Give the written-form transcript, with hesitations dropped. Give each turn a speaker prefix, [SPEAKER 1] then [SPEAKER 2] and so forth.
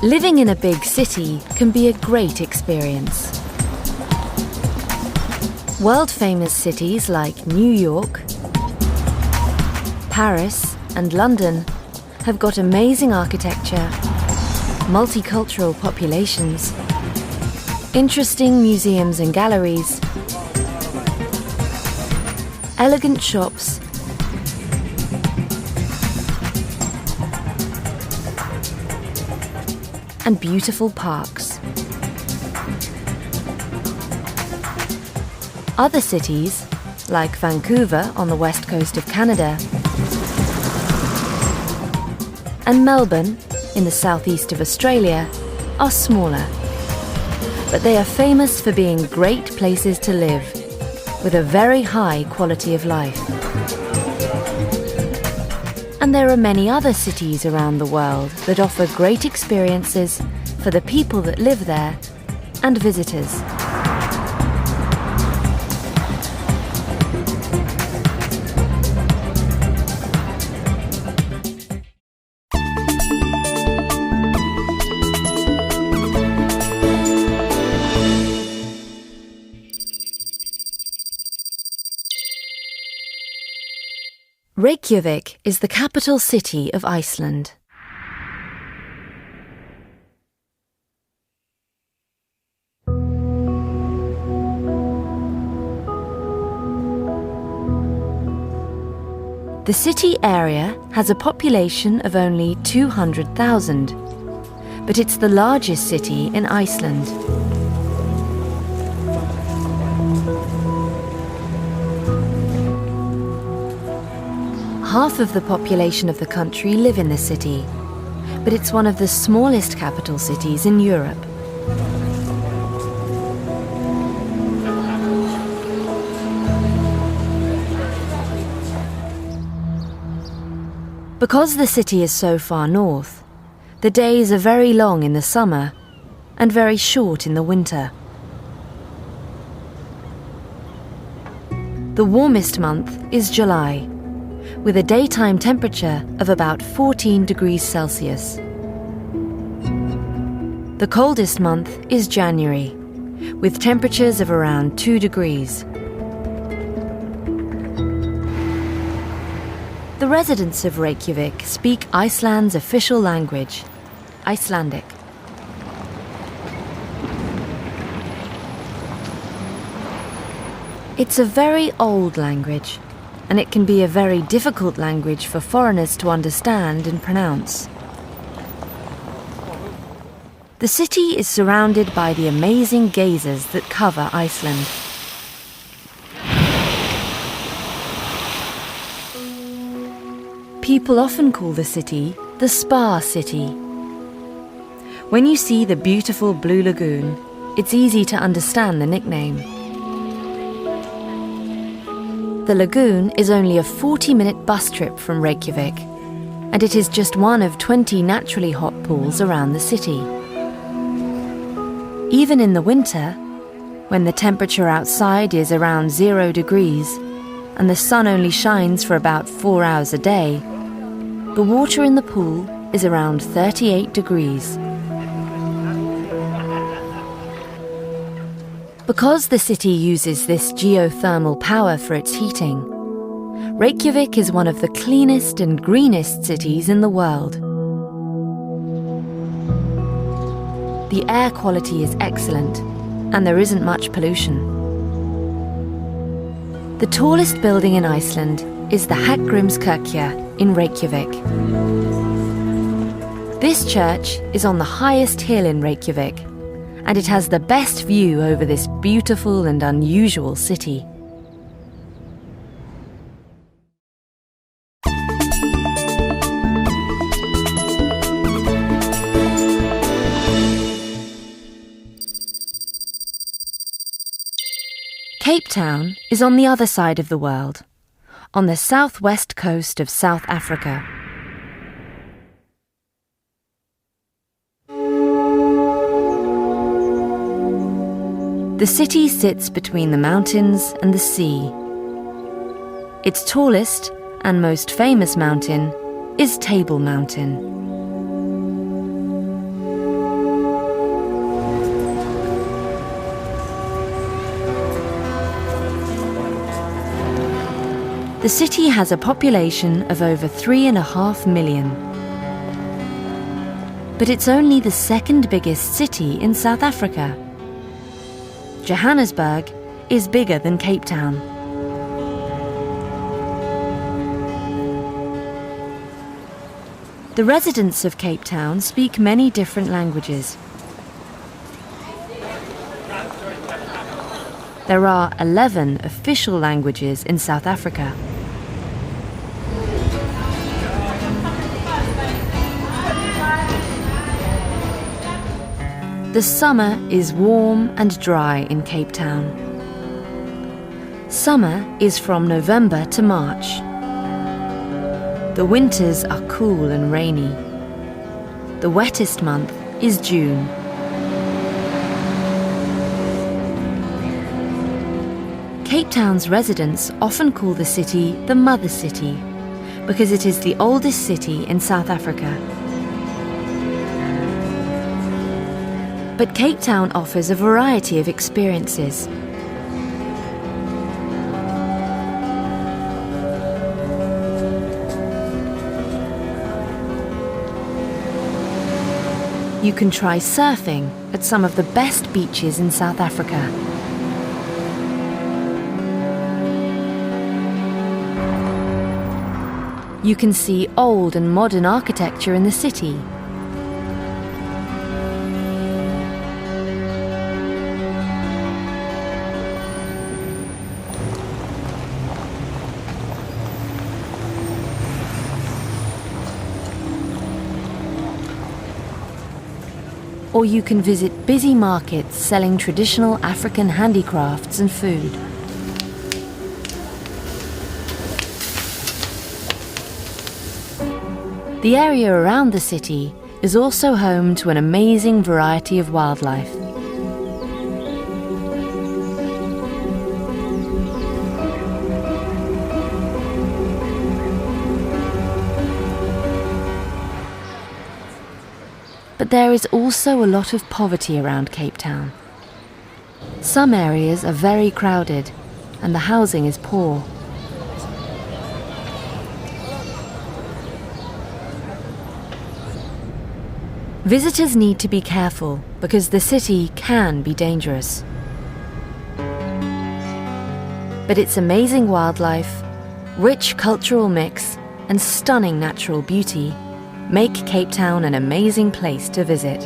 [SPEAKER 1] Living in a big city can be a great experience. World-famous cities like New York, Paris and London have got amazing architecture, multicultural populations, interesting museums and galleries, elegant shops, and beautiful parks. Other cities, like Vancouver on the west coast of Canada and Melbourne in the southeast of Australia, are smaller. But they are famous for being great places to live, with a very high quality of life. And there are many other cities around the world that offer great experiences for the people that live there and visitors. Reykjavik is the capital city of Iceland. The city area has a population of only 200,000, but it's the largest city in Iceland. Half of the population of the country live in the city, but it's one of the smallest capital cities in Europe. Because the city is so far north, the days are very long in the summer and very short in the winter. The warmest month is July, with a daytime temperature of about 14 degrees Celsius. The coldest month is January, with temperatures of around 2 degrees. The residents of Reykjavik speak Iceland's official language, Icelandic. It's a very old language, and it can be a very difficult language for foreigners to understand and pronounce. The city is surrounded by the amazing geysers that cover Iceland. People often call the city the Spa City. When you see the beautiful Blue Lagoon, it's easy to understand the nickname. The lagoon is only a 40-minute bus trip from Reykjavik, and it is just one of 20 naturally hot pools around the city. Even in the winter, when the temperature outside is around 0 degrees and the sun only shines for about 4 hours a day, the water in the pool is around 38 degrees. Because the city uses this geothermal power for its heating, Reykjavik is one of the cleanest and greenest cities in the world. The air quality is excellent, and there isn't much pollution. The tallest building in Iceland is the Hallgrímskirkja in Reykjavik. This church is on the highest hill in Reykjavik, and it has the best view over this beautiful and unusual city. Cape Town is on the other side of the world, on the southwest coast of South Africa. The city sits between the mountains and the sea. Its tallest and most famous mountain is Table Mountain. The city has a population of over 3.5 million. But it's only the second biggest city in South Africa. Johannesburg is bigger than Cape Town. The residents of Cape Town speak many different languages. There are 11 official languages in South Africa. The summer is warm and dry in Cape Town. Summer is from November to March. The winters are cool and rainy. The wettest month is June. Cape Town's residents often call the city the Mother City because it is the oldest city in South Africa. But Cape Town offers a variety of experiences. You can try surfing at some of the best beaches in South Africa. You can see old and modern architecture in the city. Or you can visit busy markets selling traditional African handicrafts and food. The area around the city is also home to an amazing variety of wildlife. But there is also a lot of poverty around Cape Town. Some areas are very crowded and the housing is poor. Visitors need to be careful because the city can be dangerous. But its amazing wildlife, rich cultural mix, and stunning natural beauty make Cape Town an amazing place to visit.